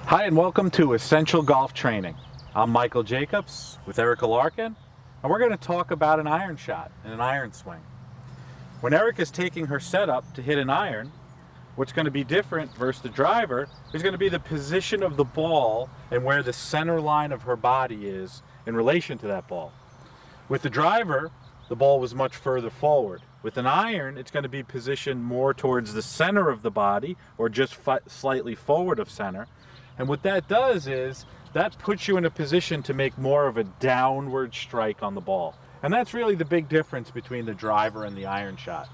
Hi and welcome to Essential Golf Training. I'm Michael Jacobs with Erica Larkin, and we're going to talk about an iron shot and an iron swing. When Erica is taking her setup to hit an iron, what's going to be different versus the driver is going to be the position of the ball and where the center line of her body is in relation to that ball. With the driver, the ball was much further forward. With an iron, it's going to be positioned more towards the center of the body or just slightly forward of center. And what that does is that puts you in a position to make more of a downward strike on the ball. And that's really the big difference between the driver and the iron shot.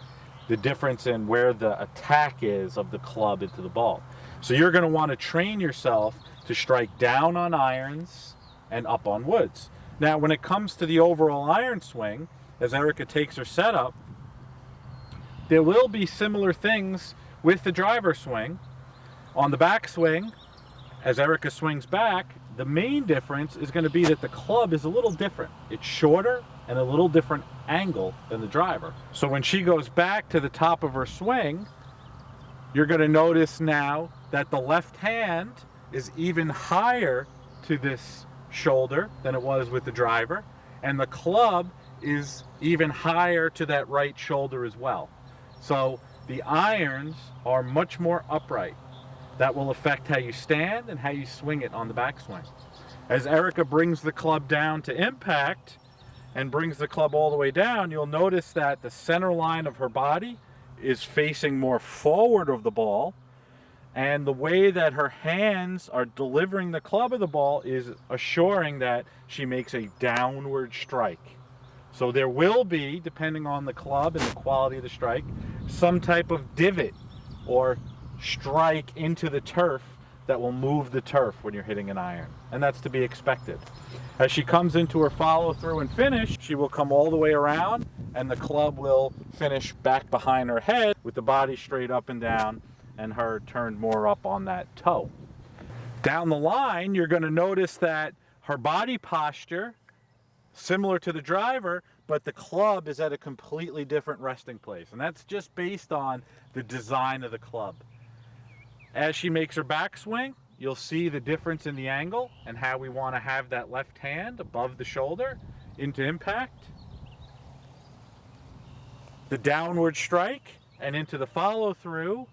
The difference in where the attack is of the club into the ball. So you're going to want to train yourself to strike down on irons and up on woods. Now, when it comes to the overall iron swing, as Erica takes her setup, there will be similar things with the driver swing. On the backswing, as Erica swings back, the main difference is going to be that the club is a little different. It's shorter and a little different angle than the driver. So when she goes back to the top of her swing, you're going to notice now that the left hand is even higher to this shoulder than it was with the driver, and the club is even higher to that right shoulder as well. So the irons are much more upright. That will affect how you stand and how you swing it on the backswing. As Erica brings the club down to impact and brings the club all the way down, you'll notice that the center line of her body is facing more forward of the ball, and the way that her hands are delivering the club of the ball is assuring that she makes a downward strike. So there will be, depending on the club and the quality of the strike, some type of divot or strike into the turf that will move the turf when you're hitting an iron, and that's to be expected. As she comes into her follow through and finish, she will come all the way around and the club will finish back behind her head with the body straight up and down and her turned more up on that toe. Down the line, you're going to notice that her body posture similar to the driver, but the club is at a completely different resting place, and that's just based on the design of the club. As she makes her backswing, you'll see the difference in the angle and how we want to have that left hand above the shoulder into impact, the downward strike, and into the follow through.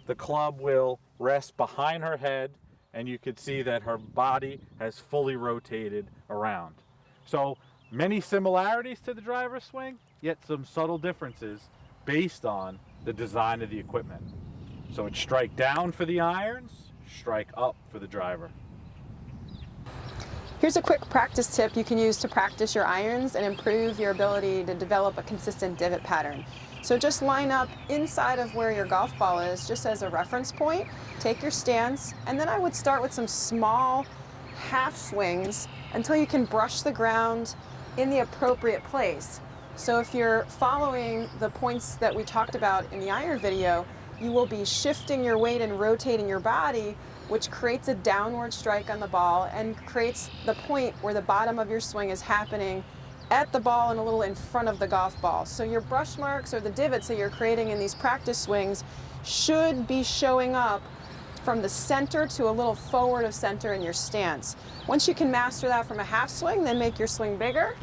The club will rest behind her head, and you can see that her body has fully rotated around. So many similarities to the driver's swing, yet some subtle differences based on the design of the equipment. So it's strike down for the irons, strike up for the driver. Here's a quick practice tip you can use to practice your irons and improve your ability to develop a consistent divot pattern. So just line up inside of where your golf ball is, just as a reference point. Take your stance, and then I would start with some small half swings until you can brush the ground in the appropriate place. So if you're following the points that we talked about in the iron video, you will be shifting your weight and rotating your body, which creates a downward strike on the ball and creates the point where the bottom of your swing is happening at the ball and a little in front of the golf ball. So your brush marks or the divots that you're creating in these practice swings should be showing up from the center to a little forward of center in your stance. Once you can master that from a half swing, then make your swing bigger,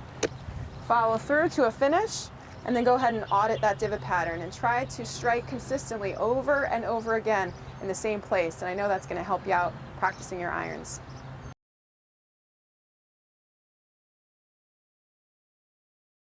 follow through to a finish, and then go ahead and audit that divot pattern and try to strike consistently over and over again in the same place. And I know that's going to help you out practicing your irons.